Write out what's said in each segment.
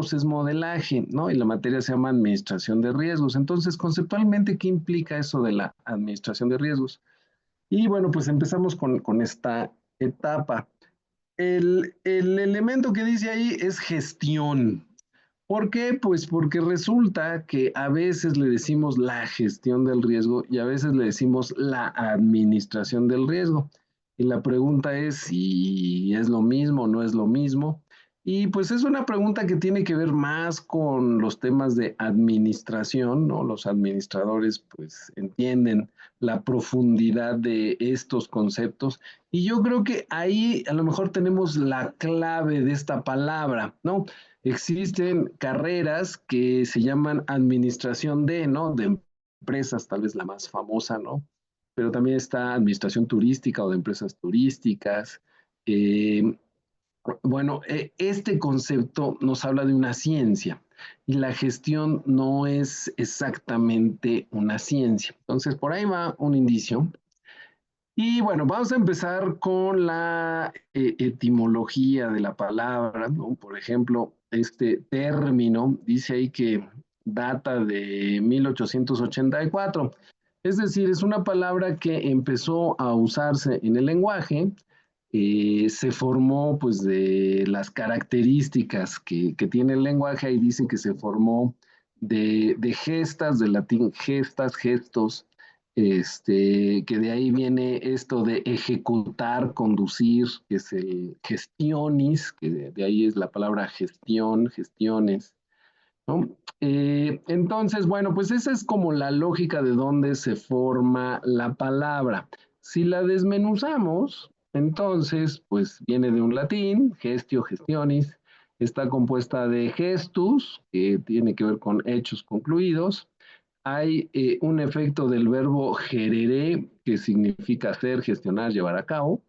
es modelaje, ¿no? Y la materia se llama administración de riesgos. Entonces, conceptualmente, ¿qué implica eso de la administración de riesgos? Y bueno, pues empezamos con esta etapa. El elemento que dice ahí es gestión. ¿Por qué? Pues porque resulta que a veces le decimos la gestión del riesgo y a veces le decimos la administración del riesgo. Y la pregunta es si es lo mismo o no es lo mismo. Y pues es una pregunta que tiene que ver más con los temas de administración, ¿no? Los administradores pues entienden la profundidad de estos conceptos. Y yo creo que ahí a lo mejor tenemos la clave de esta palabra, ¿no? Existen carreras que se llaman administración de, ¿no? De empresas, tal vez la más famosa, ¿no? Pero también está administración turística o de empresas turísticas. Eh, bueno, este concepto nos habla de una ciencia y la gestión no es exactamente una ciencia. Entonces, por ahí va un indicio. Y bueno, vamos a empezar con la etimología de la palabra, ¿no? Por ejemplo, este término dice ahí que data de 1884. Es decir, es una palabra que empezó a usarse en el lenguaje, se formó pues de las características que tiene el lenguaje, ahí dice que se formó de gestas, del latín gestas, gestos, que de ahí viene esto de ejecutar, conducir, que es el gestionis, que de ahí es la palabra gestión, gestiones, ¿no? Entonces, bueno, pues esa es como la lógica de dónde se forma la palabra. Si la desmenuzamos, entonces, pues viene de un latín, gestio, gestionis, está compuesta de gestus, que tiene que ver con hechos concluidos. Hay un efecto del verbo gerere, que significa hacer, gestionar, llevar a cabo.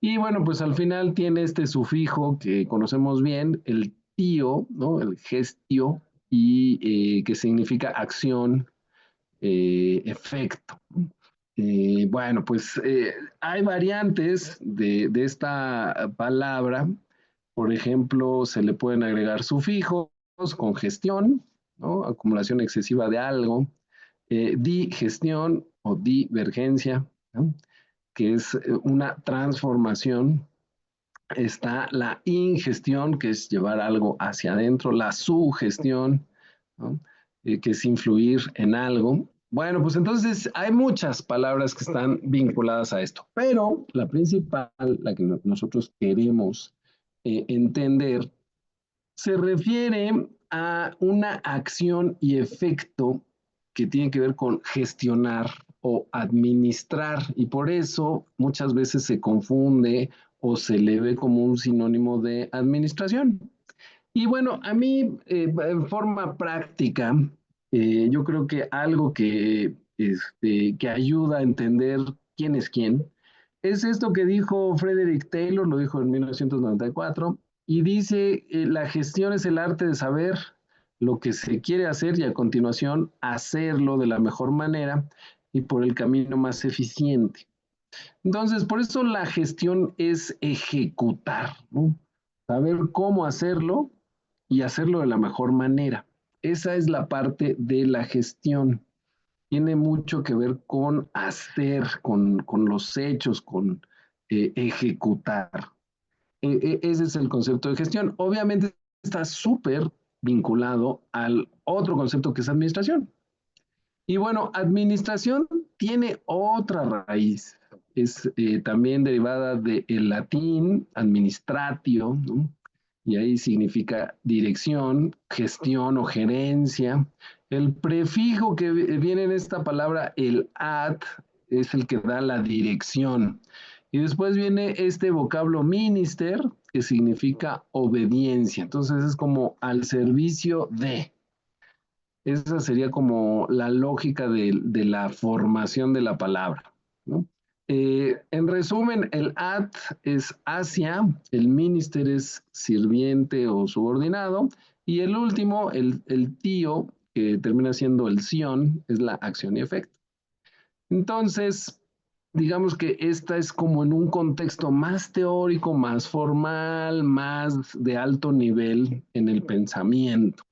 Y bueno, pues al final tiene este sufijo que conocemos bien, el tío, ¿no? El gestio, y que significa acción, efecto. Bueno, pues hay variantes de esta palabra. Por ejemplo, se le pueden agregar sufijos, congestión, ¿no? Acumulación excesiva de algo, digestión o divergencia, ¿no? Que es una transformación. Está la ingestión, que es llevar algo hacia adentro, la sugestión, ¿no? Que es influir en algo. Bueno, pues entonces hay muchas palabras que están vinculadas a esto, pero la principal, la que nosotros queremos entender, se refiere a una acción y efecto que tiene que ver con gestionar o administrar, y por eso muchas veces se confunde o se le ve como un sinónimo de administración. Y bueno, a mí en forma práctica, yo creo que algo que ayuda a entender quién es quién es esto que dijo Frederick Taylor, lo dijo en 1994, y dice, la gestión es el arte de saber lo que se quiere hacer y a continuación hacerlo de la mejor manera y por el camino más eficiente. Entonces, por eso la gestión es ejecutar, ¿no? Saber cómo hacerlo y hacerlo de la mejor manera. Esa es la parte de la gestión. Tiene mucho que ver con hacer, con los hechos, con ejecutar. Ese es el concepto de gestión. Obviamente está súper vinculado al otro concepto que es administración. Y bueno, administración tiene otra raíz. Es también derivada del latín administratio, ¿no? Y ahí significa dirección, gestión o gerencia. El prefijo que viene en esta palabra, el ad, es el que da la dirección. Y después viene este vocablo minister, que significa obediencia. Entonces es como al servicio de. Esa sería como la lógica de la formación de la palabra, ¿no? En resumen, el ad es hacia, el minister es sirviente o subordinado, y el último, el tío, que termina siendo el sion, es la acción y efecto. Entonces, digamos que esta es como en un contexto más teórico, más formal, más de alto nivel en el pensamiento.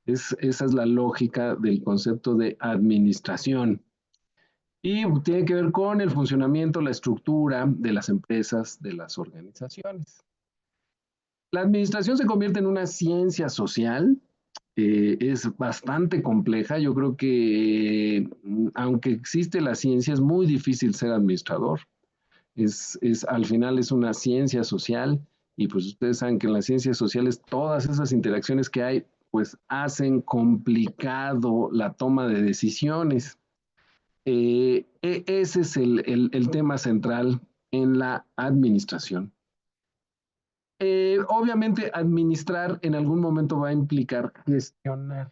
Esa es la lógica del concepto de administración. Y tiene que ver con el funcionamiento, la estructura de las empresas, de las organizaciones. La administración se convierte en una ciencia social, es bastante compleja. Yo creo que aunque existe la ciencia, es muy difícil ser administrador. Al final es una ciencia social y pues ustedes saben que en las ciencias sociales todas esas interacciones que hay pues hacen complicado la toma de decisiones. Ese es el tema central en la administración. Obviamente, administrar en algún momento va a implicar gestionar.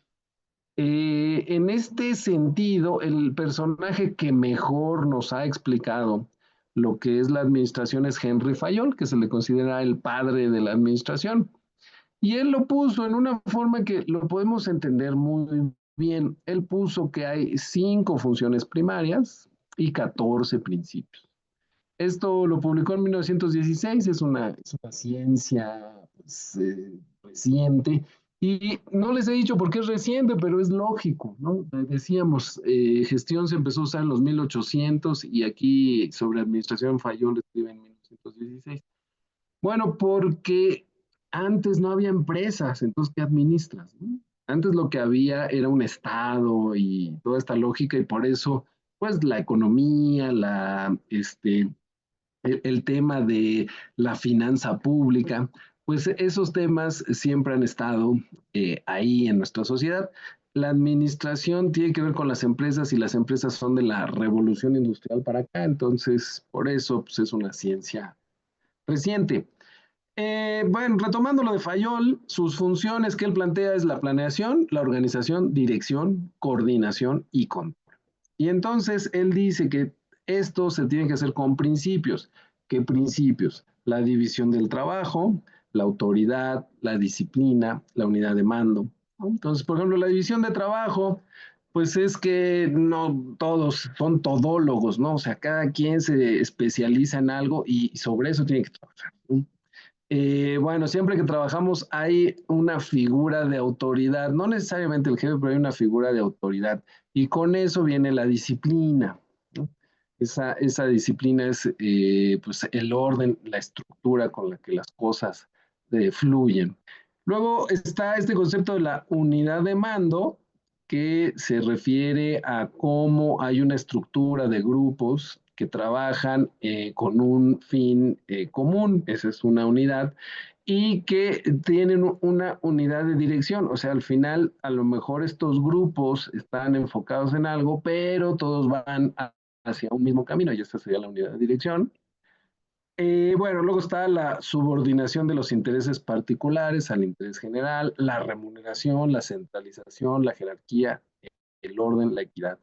En este sentido, el personaje que mejor nos ha explicado lo que es la administración es Henry Fayol, que se le considera el padre de la administración. Y él lo puso en una forma que lo podemos entender muy bien. Él puso que hay 5 funciones primarias y 14 principios. Esto lo publicó en 1916, es una ciencia pues, reciente. Y no les he dicho por qué es reciente, pero es lógico, ¿no? Decíamos, gestión se empezó a usar en los 1800 y aquí sobre administración falló, lo escribe en 1916. Bueno, porque antes no había empresas, entonces, ¿qué administras? ¿No? Antes lo que había era un Estado y toda esta lógica y por eso, pues, la economía, el tema de la finanza pública, pues esos temas siempre han estado ahí en nuestra sociedad. La administración tiene que ver con las empresas y las empresas son de la revolución industrial para acá, entonces por eso pues, es una ciencia reciente. Bueno, retomando lo de Fayol, sus funciones que él plantea es la planeación, la organización, dirección, coordinación y control. Y entonces él dice que esto se tiene que hacer con principios. ¿Qué principios? La división del trabajo, la autoridad, la disciplina, la unidad de mando. Entonces, por ejemplo, la división de trabajo, pues es que no todos son todólogos, ¿no? O sea, cada quien se especializa en algo y sobre eso tiene que trabajar. ¿No? Bueno, siempre que trabajamos hay una figura de autoridad, no necesariamente el jefe, pero hay una figura de autoridad. Y con eso viene la disciplina. ¿No? Esa disciplina es pues el orden, la estructura con la que las cosas fluyen. Luego está este concepto de la unidad de mando, que se refiere a cómo hay una estructura de grupos que trabajan con un fin común, esa es una unidad, y que tienen una unidad de dirección, o sea, al final a lo mejor estos grupos están enfocados en algo, pero todos van hacia un mismo camino, y esta sería la unidad de dirección. Bueno, luego está la subordinación de los intereses particulares al interés general, la remuneración, la centralización, la jerarquía, el orden, la equidad,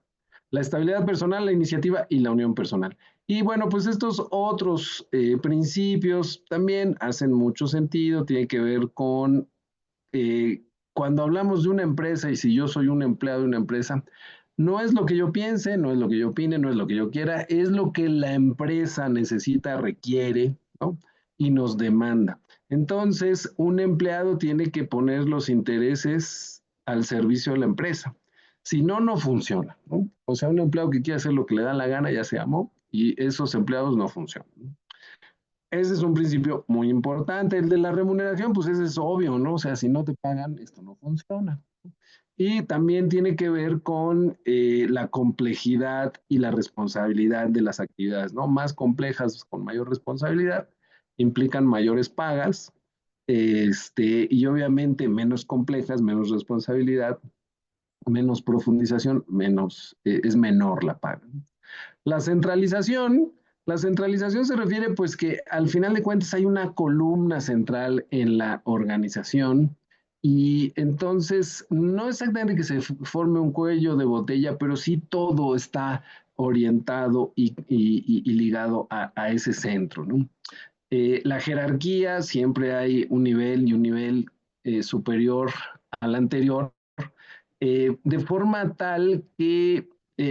la estabilidad personal, la iniciativa y la unión personal. Y bueno, pues estos otros principios también hacen mucho sentido, tiene que ver con cuando hablamos de una empresa y si yo soy un empleado de una empresa, no es lo que yo piense, no es lo que yo opine, no es lo que yo quiera, es lo que la empresa necesita, requiere, ¿no? Y nos demanda. Entonces, un empleado tiene que poner los intereses al servicio de la empresa. Si no, no funciona, ¿no? O sea, un empleado que quiere hacer lo que le da la gana ya se amó y esos empleados no funcionan. ¿No? Ese es un principio muy importante. El de la remuneración, pues ese es obvio, ¿no? O sea, si no te pagan, esto no funciona. Y también tiene que ver con la complejidad y la responsabilidad de las actividades, ¿no? Más complejas, con mayor responsabilidad, implican mayores pagas, y obviamente menos complejas, menos responsabilidad, menos profundización, es menor la paga. La centralización se refiere pues que al final de cuentas hay una columna central en la organización y entonces no exactamente que se forme un cuello de botella, pero sí todo está orientado y ligado a ese centro, ¿no? La jerarquía, siempre hay un nivel y un nivel superior al anterior, de forma tal que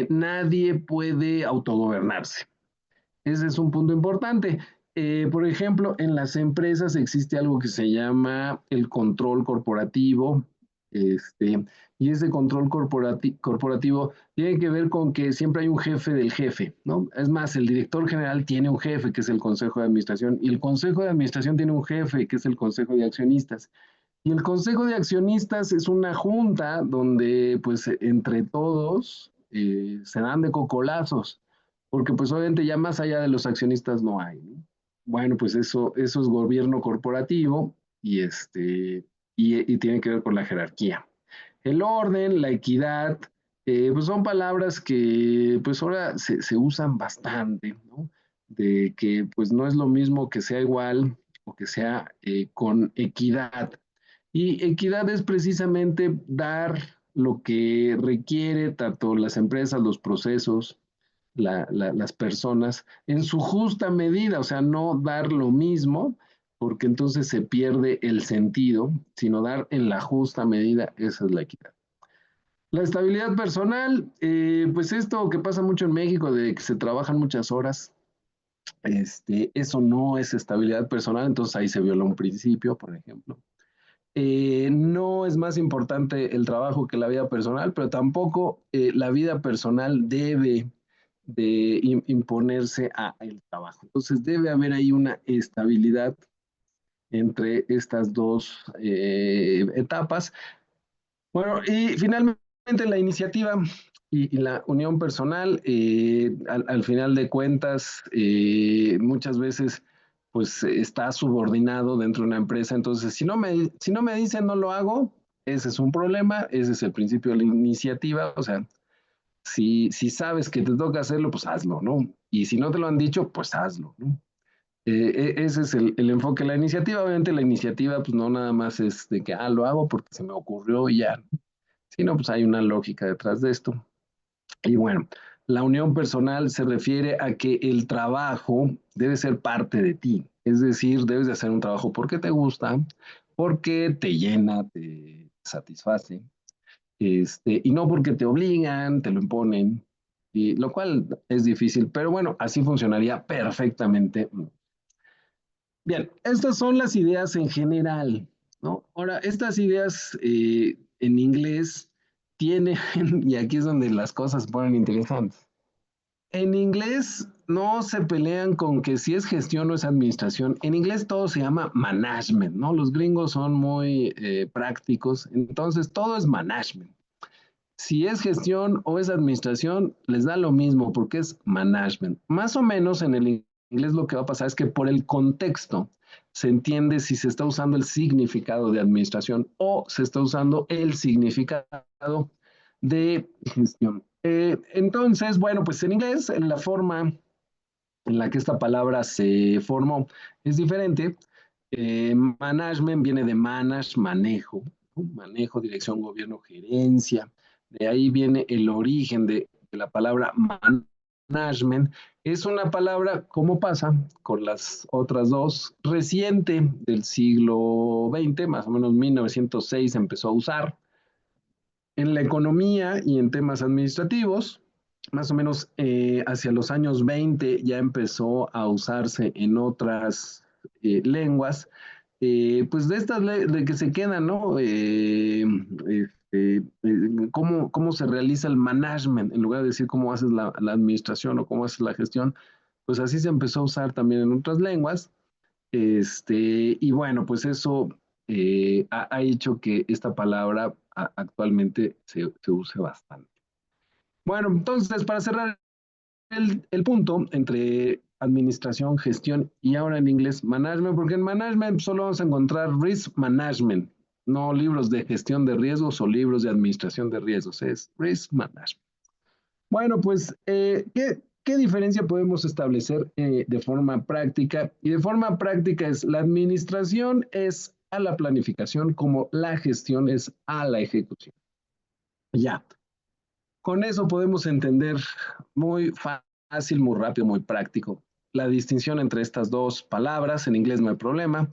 nadie puede autogobernarse. Ese es un punto importante. Por ejemplo, en las empresas existe algo que se llama el control corporativo, y ese control corporativo tiene que ver con que siempre hay un jefe del jefe, ¿no? Es más, el director general tiene un jefe, que es el consejo de administración, y el consejo de administración tiene un jefe, que es el consejo de accionistas. Y el consejo de accionistas es una junta donde, pues, entre todos se dan de cocolazos, porque, pues, obviamente ya más allá de los accionistas no hay, ¿no? Bueno, pues eso es gobierno corporativo y, y tiene que ver con la jerarquía. El orden, la equidad, pues son palabras que pues ahora se usan bastante, ¿no? De que pues no es lo mismo que sea igual o que sea con equidad. Y equidad es precisamente dar lo que requiere tanto las empresas, los procesos, las personas en su justa medida, o sea, no dar lo mismo, porque entonces se pierde el sentido, sino dar en la justa medida, esa es la equidad. La estabilidad personal, pues esto que pasa mucho en México, de que se trabajan muchas horas, eso no es estabilidad personal, entonces ahí se viola un principio, por ejemplo. No es más importante el trabajo que la vida personal, pero tampoco la vida personal debe de imponerse a el trabajo. Entonces debe haber ahí una estabilidad entre estas dos etapas. Bueno, y finalmente la iniciativa y la unión personal, al final de cuentas, muchas veces pues está subordinado dentro de una empresa, entonces si no me dicen no lo hago, ese es un problema, ese es el principio de la iniciativa, o sea, si sabes que te toca hacerlo, pues hazlo, ¿no? Y si no te lo han dicho, pues hazlo, ¿no? Ese es el enfoque de la iniciativa. Obviamente la iniciativa, pues no nada más es de que, lo hago porque se me ocurrió y ya, sino pues hay una lógica detrás de esto. Y bueno, la unión personal se refiere a que el trabajo debe ser parte de ti, es decir, debes de hacer un trabajo porque te gusta, porque te llena, te satisface, y no porque te obligan, te lo imponen, y lo cual es difícil, pero bueno, así funcionaría perfectamente. Bien, estas son las ideas en general, ¿no? Ahora, estas ideas en inglés tienen, y aquí es donde las cosas se ponen interesantes. En inglés no se pelean con que si es gestión o es administración. En inglés todo se llama management, ¿no? Los gringos son muy prácticos, entonces todo es management. Si es gestión o es administración, les da lo mismo porque es management. Más o menos en el inglés lo que va a pasar es que por el contexto se entiende si se está usando el significado de administración o se está usando el significado de gestión. Entonces, bueno, pues en inglés la forma en la que esta palabra se formó es diferente. Management viene de manage, manejo, ¿no? Manejo, dirección, gobierno, gerencia. De ahí viene el origen de la palabra management. Es una palabra, como pasa con las otras dos, reciente del siglo XX, más o menos 1906 empezó a usar en la economía y en temas administrativos. Más o menos hacia los años 20 ya empezó a usarse en otras lenguas, pues de estas de que se quedan, ¿no? Cómo se realiza el management, en lugar de decir cómo haces la administración o cómo haces la gestión, pues así se empezó a usar también en otras lenguas. Y bueno, pues eso ha hecho que esta palabra actualmente se use bastante. Bueno, entonces, para cerrar el punto entre administración, gestión y ahora en inglés management, porque en management solo vamos a encontrar risk management, no libros de gestión de riesgos o libros de administración de riesgos, es risk management. Bueno, pues, ¿qué diferencia podemos establecer de forma práctica? Y de forma práctica es la administración es a la planificación como la gestión es a la ejecución. Ya, con eso podemos entender muy fácil, muy rápido, muy práctico la distinción entre estas dos palabras. En inglés no hay problema.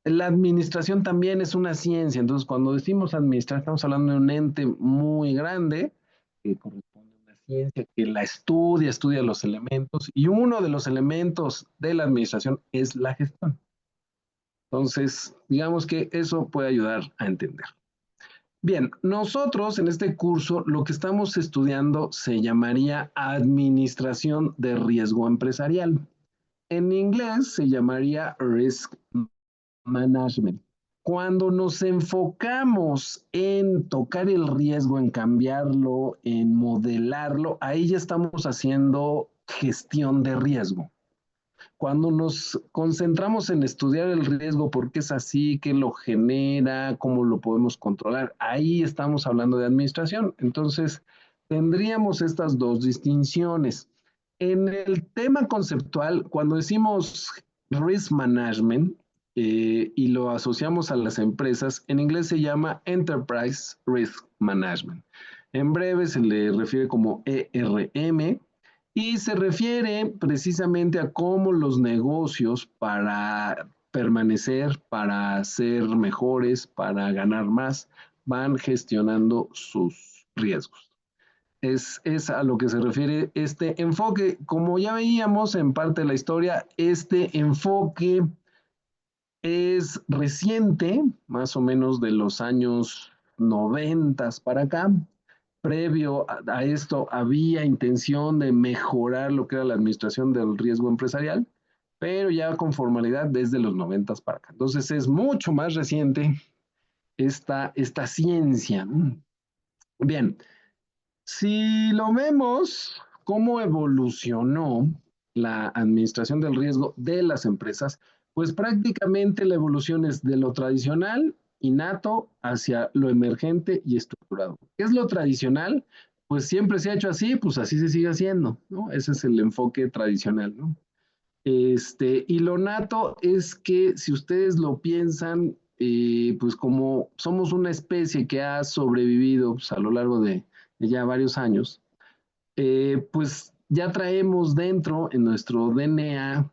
La administración también es una ciencia, entonces cuando decimos administrar estamos hablando de un ente muy grande que corresponde a una ciencia que la estudia los elementos, y uno de los elementos de la administración es la gestión. Entonces, digamos que eso puede ayudar a entender. Bien, nosotros en este curso lo que estamos estudiando se llamaría Administración de Riesgo Empresarial. En inglés se llamaría Risk Management. Cuando nos enfocamos en tocar el riesgo, en cambiarlo, en modelarlo, ahí ya estamos haciendo gestión de riesgo. Cuando nos concentramos en estudiar el riesgo, por qué es así, qué lo genera, cómo lo podemos controlar, ahí estamos hablando de administración. Entonces, tendríamos estas dos distinciones. En el tema conceptual, cuando decimos risk management y lo asociamos a las empresas, en inglés se llama Enterprise Risk Management. En breve se le refiere como ERM, y se refiere precisamente a cómo los negocios para permanecer, para ser mejores, para ganar más, van gestionando sus riesgos. Es a lo que se refiere este enfoque. Como ya veíamos en parte de la historia, este enfoque es reciente, más o menos de los años 90 para acá. Previo a esto había intención de mejorar lo que era la administración del riesgo empresarial, pero ya con formalidad desde los 90 para acá. Entonces es mucho más reciente esta ciencia. Bien, si lo vemos, cómo evolucionó la administración del riesgo de las empresas, pues prácticamente la evolución es de lo tradicional, innato, hacia lo emergente y estructurado. ¿Qué es lo tradicional? Pues siempre se ha hecho así, pues así se sigue haciendo, ¿no? Ese es el enfoque tradicional, ¿no? Y lo nato es que si ustedes lo piensan, pues como somos una especie que ha sobrevivido pues, a lo largo de ya varios años, pues ya traemos dentro en nuestro DNA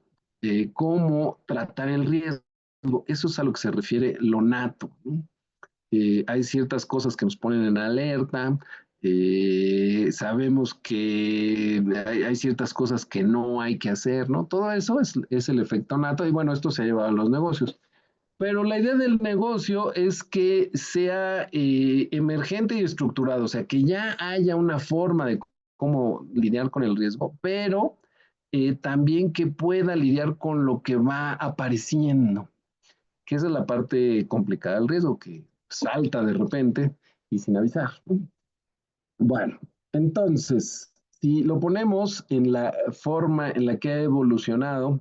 cómo tratar el riesgo. Eso es a lo que se refiere lo nato, ¿no? Hay ciertas cosas que nos ponen en alerta, sabemos que hay ciertas cosas que no hay que hacer, ¿no? Todo eso es el efecto nato y bueno, esto se ha llevado a los negocios. Pero la idea del negocio es que sea emergente y estructurado, o sea, que ya haya una forma de cómo lidiar con el riesgo, pero también que pueda lidiar con lo que va apareciendo, que esa es la parte complicada del riesgo, que salta de repente y sin avisar. Bueno, entonces, si lo ponemos en la forma en la que ha evolucionado,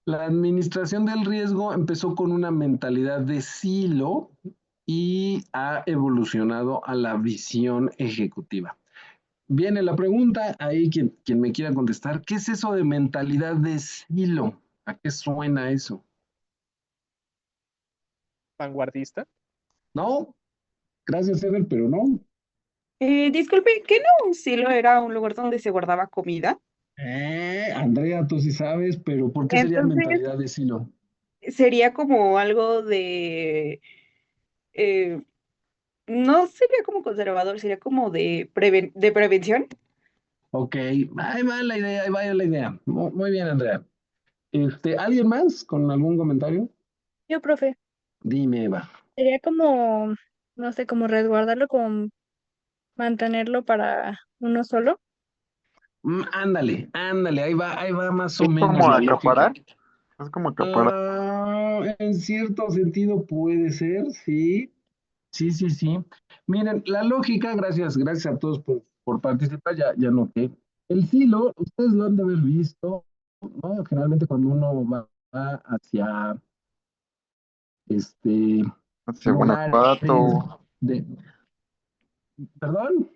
la administración del riesgo empezó con una mentalidad de silo y ha evolucionado a la visión ejecutiva. Viene la pregunta, ahí quien me quiera contestar, ¿qué es eso de mentalidad de silo? ¿A qué suena eso? Vanguardista. No, gracias, Ever, pero no. Disculpe, ¿qué no un silo era un lugar donde se guardaba comida? Andrea, tú sí sabes, pero ¿por qué sería Entonces, mentalidad de silo? sería como algo de, eh, no sería como conservador, sería como de prevención. Ok, ahí va la idea, ahí va la idea. Muy bien, Andrea. ¿Alguien más con algún comentario? Yo, profe, Dime, Eva. sería como, no sé, como resguardarlo, como mantenerlo para uno solo. Ándale, ahí va más o Es menos como la lógica. acaparar. Es como acaparar. En cierto sentido puede ser, sí, sí. Miren, la lógica, gracias a todos por participar, ya noté. El silo, ustedes lo han de haber visto, ¿no? Generalmente cuando uno va hacia este, Hacia lugares Guanajuato, de, perdón,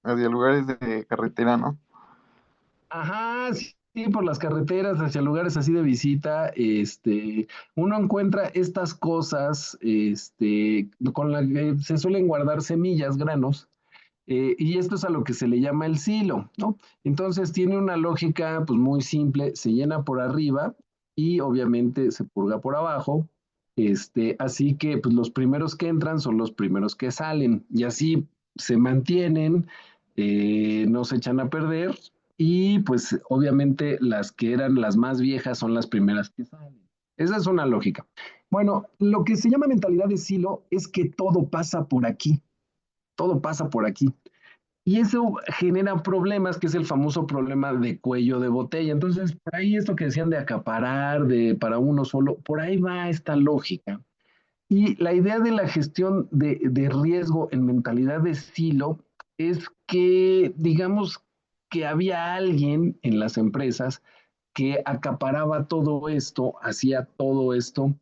hacia lugares de carretera, ¿no? ajá, sí, por las carreteras hacia lugares así de visita, uno encuentra estas cosas, con las que se suelen guardar semillas, granos, y esto es a lo que se le llama el silo, ¿no? Entonces tiene una lógica, pues muy simple, se llena por arriba y obviamente se purga por abajo, así que pues los primeros que entran son los primeros que salen, y así se mantienen no se echan a perder y pues obviamente las que eran las más viejas son las primeras que salen. Esa es una lógica. Bueno, lo que se llama mentalidad de silo es que todo pasa por aquí. Y eso genera problemas, que es el famoso problema de cuello de botella. Entonces, por ahí esto que decían de acaparar, de para uno solo, por ahí va esta lógica. Y la idea de la gestión de riesgo en mentalidad de silo es que, digamos, que había alguien en las empresas que acaparaba todo esto, hacía todo esto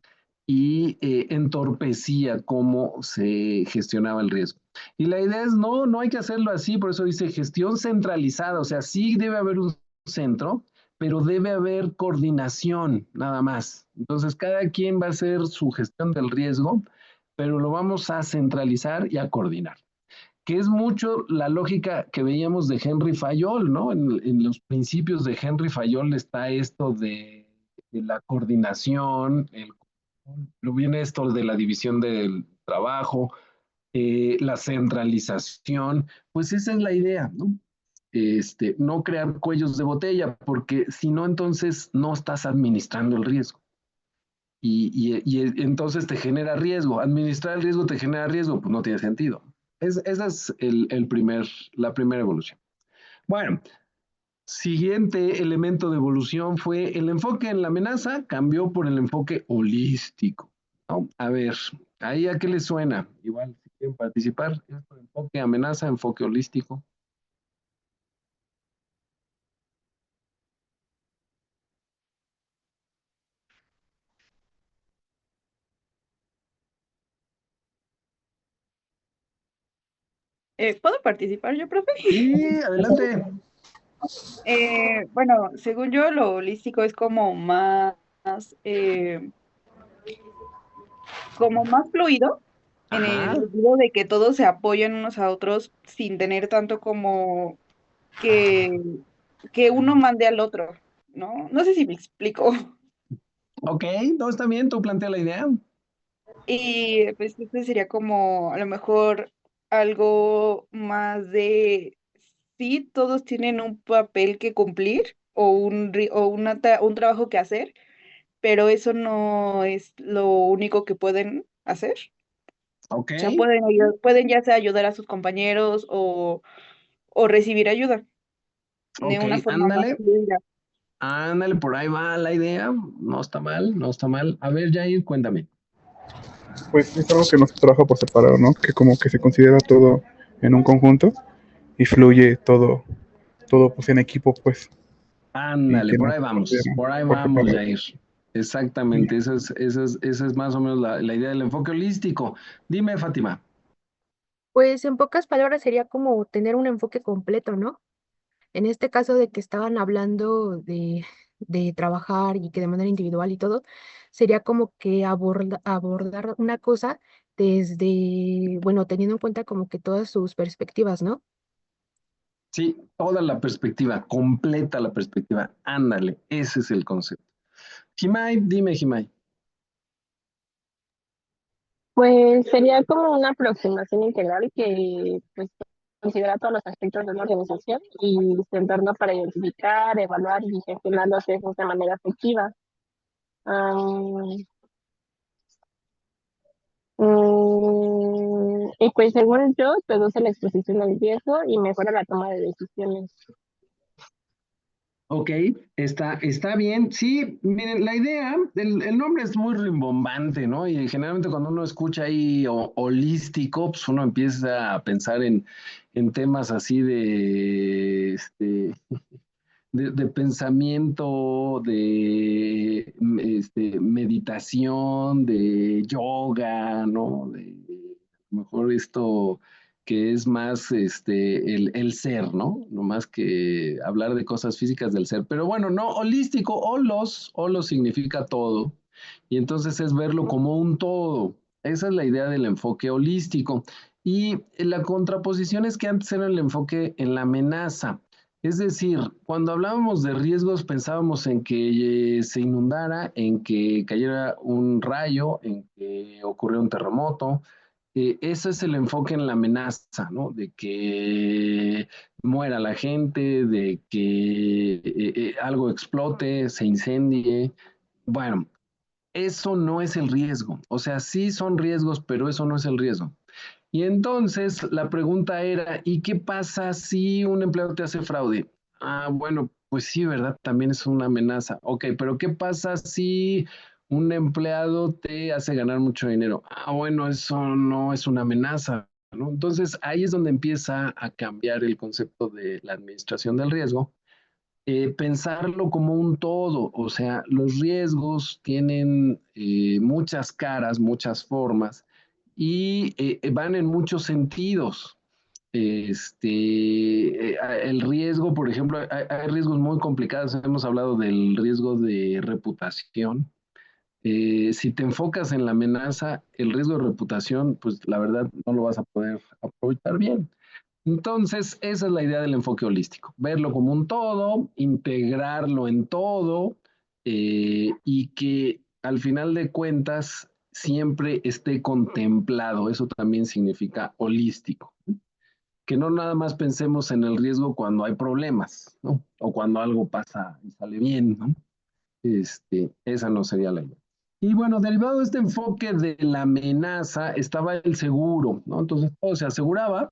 y entorpecía cómo se gestionaba el riesgo. Y la idea es, no hay que hacerlo así, por eso dice gestión centralizada, o sea, sí debe haber un centro, pero debe haber coordinación, nada más. Entonces, cada quien va a hacer su gestión del riesgo, pero lo vamos a centralizar y a coordinar, que es mucho la lógica que veíamos de Henry Fayol, ¿no? En los principios de Henry Fayol está esto de la coordinación, lo viene esto de la división del trabajo, la centralización, pues esa es la idea, ¿no? No crear cuellos de botella, porque si no, entonces no estás administrando el riesgo. Y entonces te genera riesgo. Administrar el riesgo te genera riesgo, pues no tiene sentido. Esa es la primera evolución. Bueno, siguiente elemento de evolución fue el enfoque en la amenaza, cambió por el enfoque holístico, ¿no? A ver, ¿ahí a qué les suena? Igual, si quieren participar, enfoque amenaza, enfoque holístico. ¿Puedo participar yo, profe? Sí, adelante. Bueno, según yo, lo holístico es como más fluido, en Ajá, el sentido de que todos se apoyan unos a otros sin tener tanto como que, que uno mande al otro, ¿no? No sé si me explico. ok, no, está bien, tú plantea la idea. Y pues este sería como a lo mejor algo más de sí, todos tienen un papel que cumplir o un trabajo que hacer, pero eso no es lo único que pueden hacer. Ok, O sea, pueden ya sea ayudar a sus compañeros o recibir ayuda de ok, una forma más ándale, fluida. ándale, por ahí va la idea. No está mal, no está mal. A ver, Jair, cuéntame. Pues es algo que no se trabaja por separado, ¿no? Que como que se considera todo en un conjunto y fluye todo pues en equipo, pues, y Ándale, que no se por ahí por vamos, separado. Jair. Exactamente, esa es más o menos la idea del enfoque holístico. Dime, Fátima. Pues en pocas palabras sería como tener un enfoque completo, ¿no? En este caso de que estaban hablando de trabajar y que de manera individual y todo, sería como que abordar una cosa desde, bueno, teniendo en cuenta como que todas sus perspectivas, ¿no? Sí, toda la perspectiva, completa la perspectiva. Ándale, ese es el concepto. Jimai, dime, Jimai. Pues sería como una aproximación integral que pues considera todos los aspectos de una organización y se entorna para identificar, evaluar y gestionar los riesgos de manera efectiva. Am, y pues según yo, reduce la exposición al riesgo y mejora la toma de decisiones. Ok, está bien. Sí, miren, la idea, el nombre es muy rimbombante, ¿no? Y generalmente cuando uno escucha ahí holístico, pues uno empieza a pensar en temas así de pensamiento, de meditación, de yoga, ¿no? A lo mejor esto que es más el ser, ¿no? No más que hablar de cosas físicas del ser. Pero bueno, no, holístico, holos significa todo. Y entonces es verlo como un todo. Esa es la idea del enfoque holístico. Y la contraposición es que antes era el enfoque en la amenaza. Es decir, cuando hablábamos de riesgos pensábamos en que se inundara, en que cayera un rayo, en que ocurriera un terremoto, ese es el enfoque en la amenaza, ¿no? De que muera la gente, de que algo explote, se incendie. Bueno, eso no es el riesgo. O sea, sí son riesgos, pero eso no es el riesgo. Y entonces la pregunta era, ¿y qué pasa si un empleado te hace fraude? Ah, bueno, pues sí, ¿verdad? También es una amenaza. Ok, pero ¿qué pasa si un empleado te hace ganar mucho dinero? Ah, bueno, eso no es una amenaza, ¿no? Entonces ahí es donde empieza a cambiar el concepto de la administración del riesgo, pensarlo como un todo, o sea, los riesgos tienen muchas caras, muchas formas y van en muchos sentidos. El riesgo, por ejemplo, hay riesgos muy complicados. Hemos hablado del riesgo de reputación. Si te enfocas en la amenaza, el riesgo de reputación, pues la verdad no lo vas a poder aprovechar bien. Entonces, esa es la idea del enfoque holístico, verlo como un todo, integrarlo en todo, y que al final de cuentas siempre esté contemplado. Eso también significa holístico. Que no nada más pensemos en el riesgo cuando hay problemas, ¿no? O cuando algo pasa y sale bien, ¿no? Esa no sería la idea. Y bueno, derivado de este enfoque de la amenaza estaba el seguro, ¿no? Entonces todo se aseguraba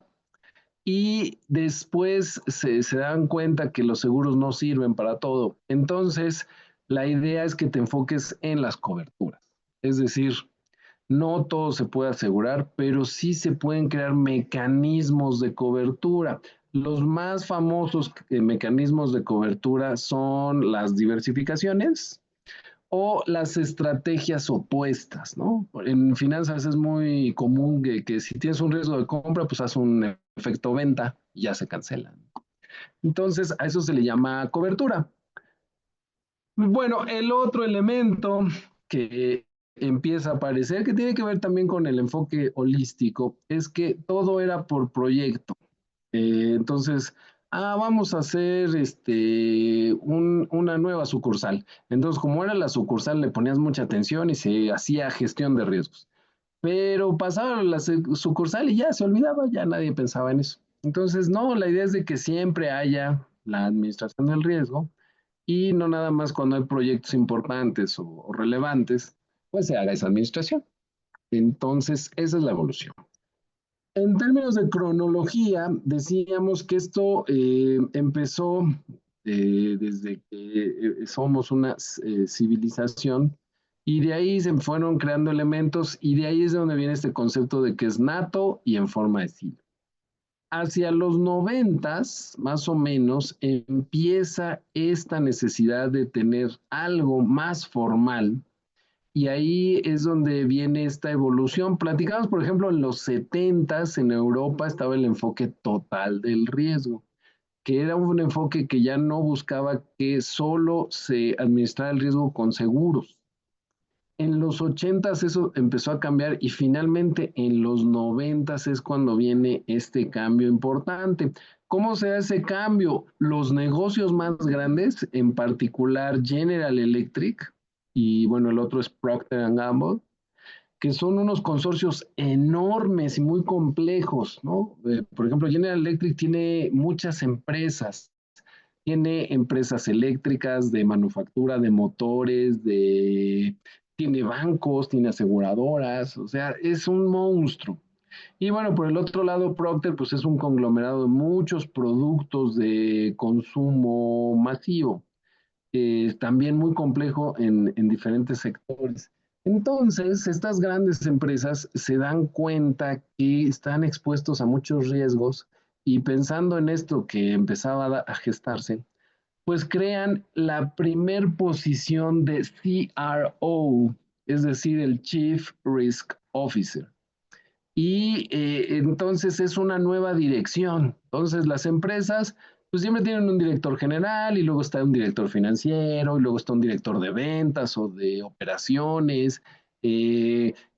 y después se dan cuenta que los seguros no sirven para todo. Entonces, la idea es que te enfoques en las coberturas. Es decir, no todo se puede asegurar, pero sí se pueden crear mecanismos de cobertura. Los más famosos mecanismos de cobertura son las diversificaciones o las estrategias opuestas, ¿no? En finanzas es muy común que si tienes un riesgo de compra, pues haz un efecto venta y ya se cancelan. Entonces, a eso se le llama cobertura. Bueno, el otro elemento que empieza a aparecer, que tiene que ver también con el enfoque holístico, es que todo era por proyecto. Entonces, vamos a hacer una nueva sucursal. Entonces, como era la sucursal, le ponías mucha atención y se hacía gestión de riesgos. Pero pasaba la sucursal y ya se olvidaba, ya nadie pensaba en eso. Entonces, no, la idea es de que siempre haya la administración del riesgo y no nada más cuando hay proyectos importantes o relevantes, pues se haga esa administración. Entonces, esa es la evolución. En términos de cronología, decíamos que esto empezó desde que somos una civilización y de ahí se fueron creando elementos y de ahí es de donde viene este concepto de que es nato y en forma de siglo. Hacia los 90, más o menos, empieza esta necesidad de tener algo más formal y ahí es donde viene esta evolución. Platicamos, por ejemplo, en los 70 en Europa estaba el enfoque total del riesgo, que era un enfoque que ya no buscaba que solo se administrara el riesgo con seguros. En los 80 eso empezó a cambiar y finalmente en los 90 es cuando viene este cambio importante. ¿Cómo se hace ese cambio? Los negocios más grandes, en particular General Electric, y bueno, el otro es Procter & Gamble, que son unos consorcios enormes y muy complejos, ¿no? Por ejemplo, General Electric tiene muchas empresas, tiene empresas eléctricas de manufactura de motores, tiene bancos, tiene aseguradoras, o sea, es un monstruo. Y bueno, por el otro lado, Procter, pues es un conglomerado de muchos productos de consumo masivo, también muy complejo en diferentes sectores. Entonces, estas grandes empresas se dan cuenta que están expuestos a muchos riesgos y pensando en esto que empezaba a gestarse, pues crean la primer posición de CRO, es decir, el Chief Risk Officer. Y entonces es una nueva dirección. Entonces las empresas pues siempre tienen un director general y luego está un director financiero y luego está un director de ventas o de operaciones.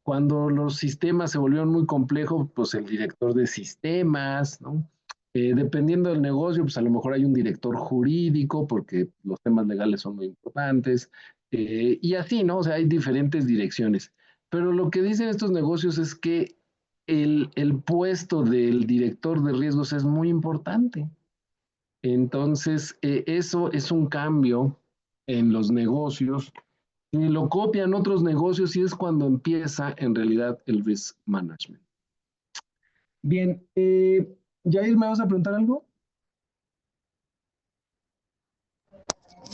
Cuando los sistemas se volvieron muy complejos, pues el director de sistemas, ¿no? Dependiendo del negocio, pues a lo mejor hay un director jurídico porque los temas legales son muy importantes. Y así, ¿no? O sea, hay diferentes direcciones. Pero lo que dicen estos negocios es que el puesto del director de riesgos es muy importante. Entonces, eso es un cambio en los negocios y lo copian otros negocios y es cuando empieza en realidad el risk management. Bien, Jair, ¿me vas a preguntar algo?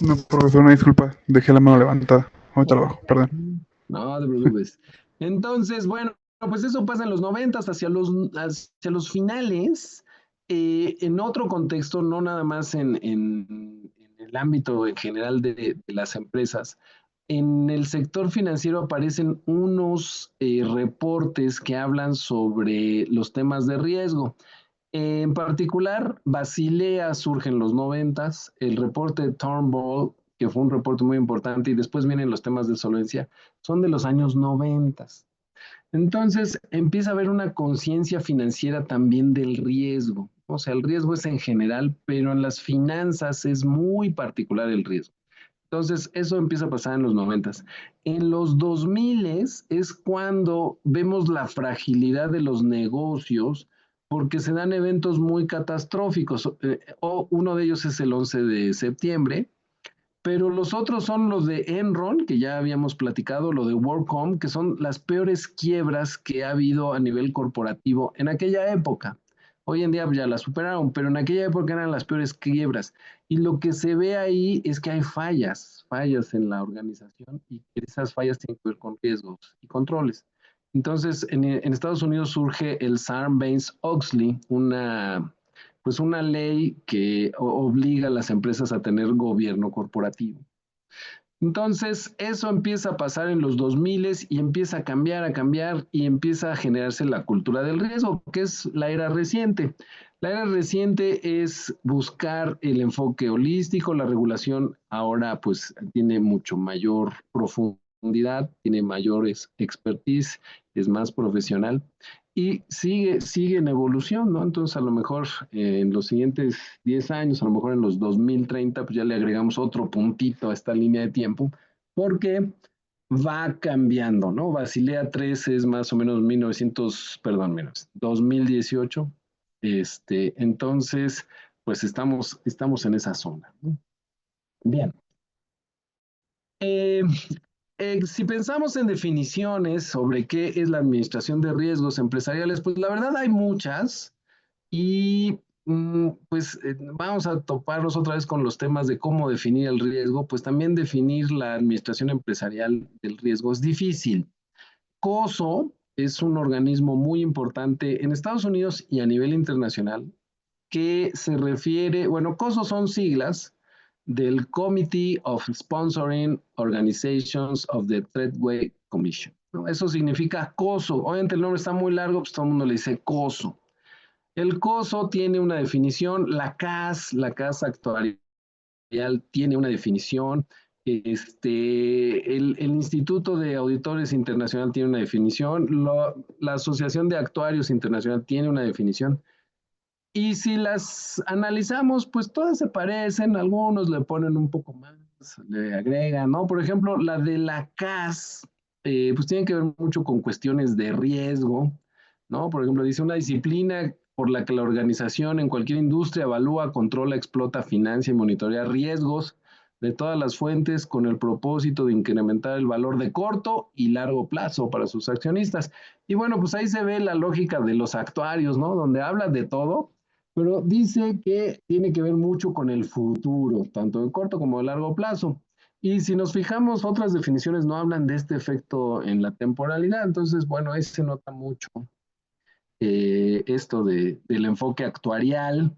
No, profesor, una disculpa, dejé la mano levantada. Ahorita la bajo, perdón. No te preocupes. Entonces, bueno, pues eso pasa en los 90 hacia los finales, en otro contexto, no nada más en el ámbito en general de las empresas. En el sector financiero aparecen unos reportes que hablan sobre los temas de riesgo. En particular, Basilea surge en los 90, el reporte de Turnbull, que fue un reporte muy importante, y después vienen los temas de solvencia, son de los años 90. Entonces empieza a haber una conciencia financiera también del riesgo. O sea, el riesgo es en general, pero en las finanzas es muy particular el riesgo. Entonces, eso empieza a pasar en los 90. En los 2000 es cuando vemos la fragilidad de los negocios porque se dan eventos muy catastróficos. Uno de ellos es el 11 de septiembre, pero los otros son los de Enron, que ya habíamos platicado, lo de WorldCom, que son las peores quiebras que ha habido a nivel corporativo en aquella época. Hoy en día ya la superaron, pero en aquella época eran las peores quiebras. Y lo que se ve ahí es que hay fallas en la organización y que esas fallas tienen que ver con riesgos y controles. Entonces, en Estados Unidos surge el Sarbanes-Oxley, pues una ley que obliga a las empresas a tener gobierno corporativo. Entonces, eso empieza a pasar en los 2000 y empieza a cambiar y empieza a generarse la cultura del riesgo, que es la era reciente. La era reciente es buscar el enfoque holístico, la regulación ahora pues tiene mucho mayor profundidad, tiene mayores expertise, es más profesional y sigue en evolución, ¿no? Entonces, a lo mejor en los siguientes 10 años, a lo mejor en los 2030, pues ya le agregamos otro puntito a esta línea de tiempo, porque va cambiando, ¿no? Basilea 3 es más o menos 2018, entonces, pues estamos en esa zona, ¿no? Bien. Si pensamos en definiciones sobre qué es la administración de riesgos empresariales, pues la verdad hay muchas y pues vamos a toparnos otra vez con los temas de cómo definir el riesgo, pues también definir la administración empresarial del riesgo es difícil. COSO es un organismo muy importante en Estados Unidos y a nivel internacional que se refiere, bueno, COSO son siglas del Committee of Sponsoring Organizations of the Treadway Commission, ¿no? Eso significa COSO. Obviamente el nombre está muy largo, pues todo el mundo le dice COSO. El COSO tiene una definición, la CAS actuarial tiene una definición, el Instituto de Auditores Internacional tiene una definición, la Asociación de Actuarios Internacional tiene una definición. Y si las analizamos, pues todas se parecen, algunos le ponen un poco más, le agregan, ¿no? Por ejemplo, la de la CAS, pues tiene que ver mucho con cuestiones de riesgo, ¿no? Por ejemplo, dice una disciplina por la que la organización en cualquier industria evalúa, controla, explota, financia y monitorea riesgos de todas las fuentes con el propósito de incrementar el valor de corto y largo plazo para sus accionistas. Y bueno, pues ahí se ve la lógica de los actuarios, ¿no? Donde habla de todo, pero dice que tiene que ver mucho con el futuro, tanto de corto como de largo plazo. Y si nos fijamos, otras definiciones no hablan de este efecto en la temporalidad, entonces, bueno, ahí se nota mucho esto del enfoque actuarial.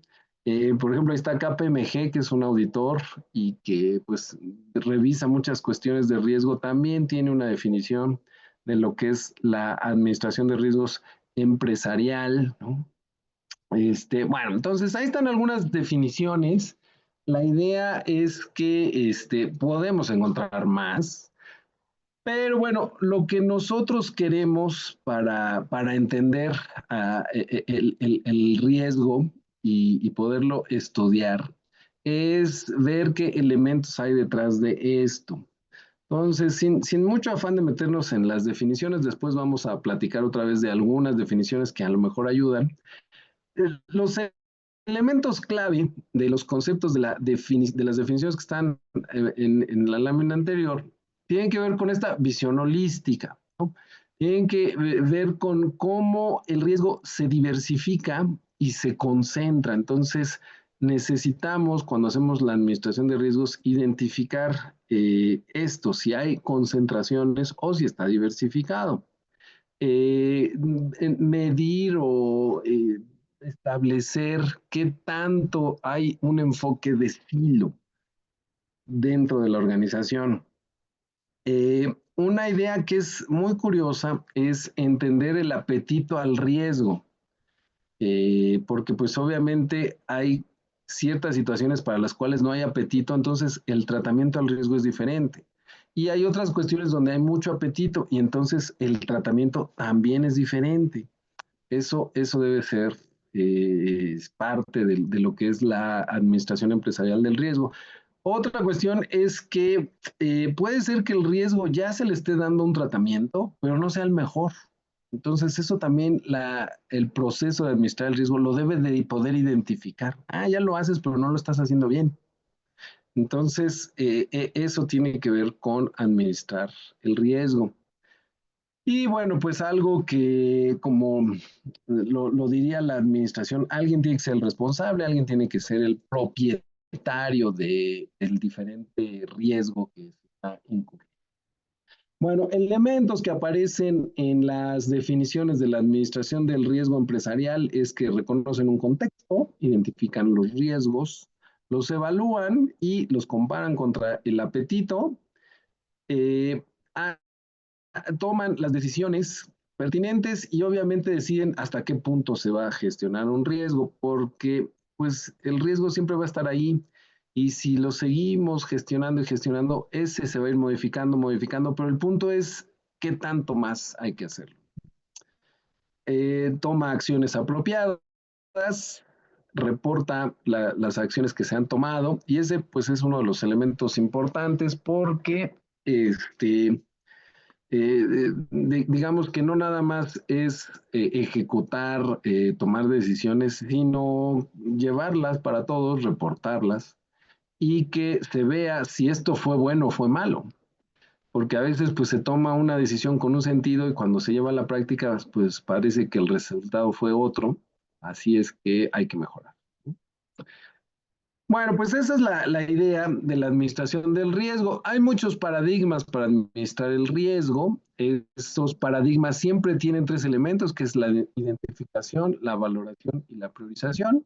Por ejemplo, ahí está KPMG, que es un auditor y que pues revisa muchas cuestiones de riesgo, también tiene una definición de lo que es la administración de riesgos empresarial, ¿no? Bueno, entonces ahí están algunas definiciones. La idea es que podemos encontrar más, pero bueno, lo que nosotros queremos para entender el riesgo y poderlo estudiar es ver qué elementos hay detrás de esto. Entonces, sin mucho afán de meternos en las definiciones, después vamos a platicar otra vez de algunas definiciones que a lo mejor ayudan. Los elementos clave de los conceptos de las definiciones que están en la lámina anterior tienen que ver con esta visión holística, ¿no? Tienen que ver con cómo el riesgo se diversifica y se concentra. Entonces, necesitamos, cuando hacemos la administración de riesgos, identificar esto, si hay concentraciones o si está diversificado. Medir o establecer qué tanto hay un enfoque de estilo dentro de la organización. Una idea que es muy curiosa es entender el apetito al riesgo, porque pues obviamente hay ciertas situaciones para las cuales no hay apetito, entonces el tratamiento al riesgo es diferente. Y hay otras cuestiones donde hay mucho apetito y entonces el tratamiento también es diferente. Eso debe ser parte de lo que es la administración empresarial del riesgo. Otra cuestión es que puede ser que el riesgo ya se le esté dando un tratamiento, pero no sea el mejor. Entonces, eso también el proceso de administrar el riesgo lo debe de poder identificar. Ah, ya lo haces, pero no lo estás haciendo bien. Entonces, eso tiene que ver con administrar el riesgo. Y bueno, pues algo que, como lo diría la administración, alguien tiene que ser el responsable, alguien tiene que ser el propietario del diferente riesgo que se está incurriendo. Bueno, elementos que aparecen en las definiciones de la administración del riesgo empresarial es que reconocen un contexto, identifican los riesgos, los evalúan y los comparan contra el apetito, toman las decisiones pertinentes y obviamente deciden hasta qué punto se va a gestionar un riesgo, porque pues el riesgo siempre va a estar ahí y si lo seguimos gestionando y gestionando, ese se va a ir modificando, pero el punto es qué tanto más hay que hacerlo. Toma acciones apropiadas, reporta las acciones que se han tomado y ese pues es uno de los elementos importantes porque digamos que no nada más es ejecutar, tomar decisiones, sino llevarlas para todos, reportarlas y que se vea si esto fue bueno o fue malo. Porque a veces pues se toma una decisión con un sentido y cuando se lleva a la práctica pues parece que el resultado fue otro. Así es que hay que mejorar. Bueno, pues esa es la idea de la administración del riesgo. Hay muchos paradigmas para administrar el riesgo. Estos paradigmas siempre tienen tres elementos, que es la identificación, la valoración y la priorización.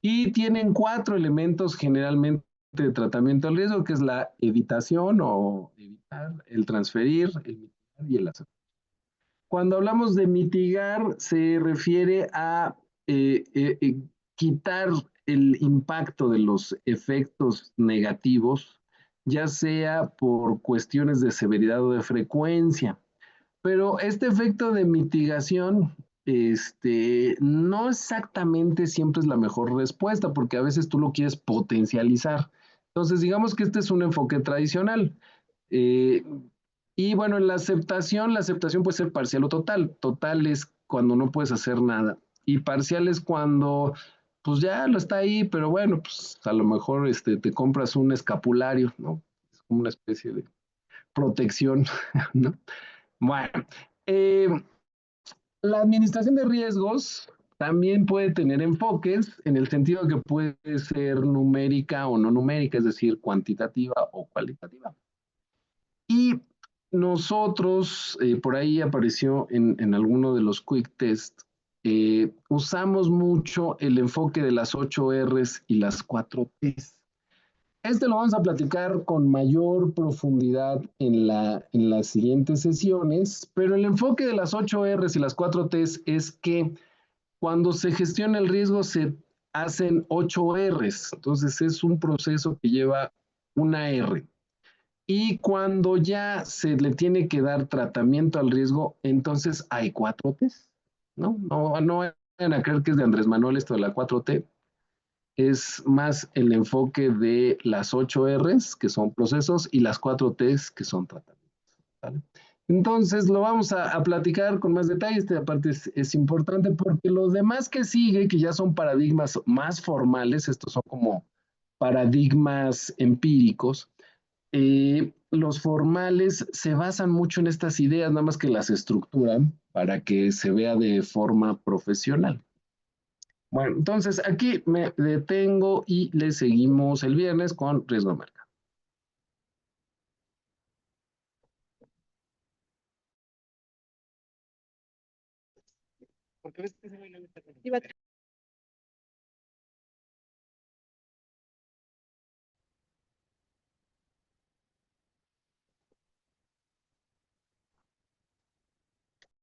Y tienen cuatro elementos generalmente de tratamiento del riesgo, que es la evitación o evitar, el transferir, el mitigar y el aceptar. Cuando hablamos de mitigar, se refiere a quitar el impacto de los efectos negativos, ya sea por cuestiones de severidad o de frecuencia. Pero este efecto de mitigación no exactamente siempre es la mejor respuesta, porque a veces tú lo quieres potencializar. Entonces, digamos que este es un enfoque tradicional. Y bueno, en la aceptación puede ser parcial o total. Total es cuando no puedes hacer nada. Y parcial es cuando, pues ya lo está ahí, pero bueno, pues a lo mejor te compras un escapulario, ¿no? Es como una especie de protección, ¿no? Bueno, la administración de riesgos también puede tener enfoques en el sentido que puede ser numérica o no numérica, es decir, cuantitativa o cualitativa. Y nosotros, por ahí apareció en alguno de los quick test, usamos mucho el enfoque de las 8 Rs y las 4 Ts. Lo vamos a platicar con mayor profundidad en las siguientes sesiones, pero el enfoque de las 8 Rs y las 4 Ts es que cuando se gestiona el riesgo se hacen 8 Rs, entonces es un proceso que lleva una R. Y cuando ya se le tiene que dar tratamiento al riesgo, entonces hay 4 Ts, ¿no? No vayan a creer que es de Andrés Manuel esto de la 4T. es más el enfoque de las 8 Rs, que son procesos, y las 4 Ts, que son tratamientos. ¿Vale? Entonces lo vamos a platicar con más detalle. Esta parte es importante porque lo demás que sigue, que ya son paradigmas más formales, estos son como paradigmas empíricos, los formales se basan mucho en estas ideas, nada más que las estructuran para que se vea de forma profesional. Bueno, entonces aquí me detengo y le seguimos el viernes con riesgo de mercado. Iba a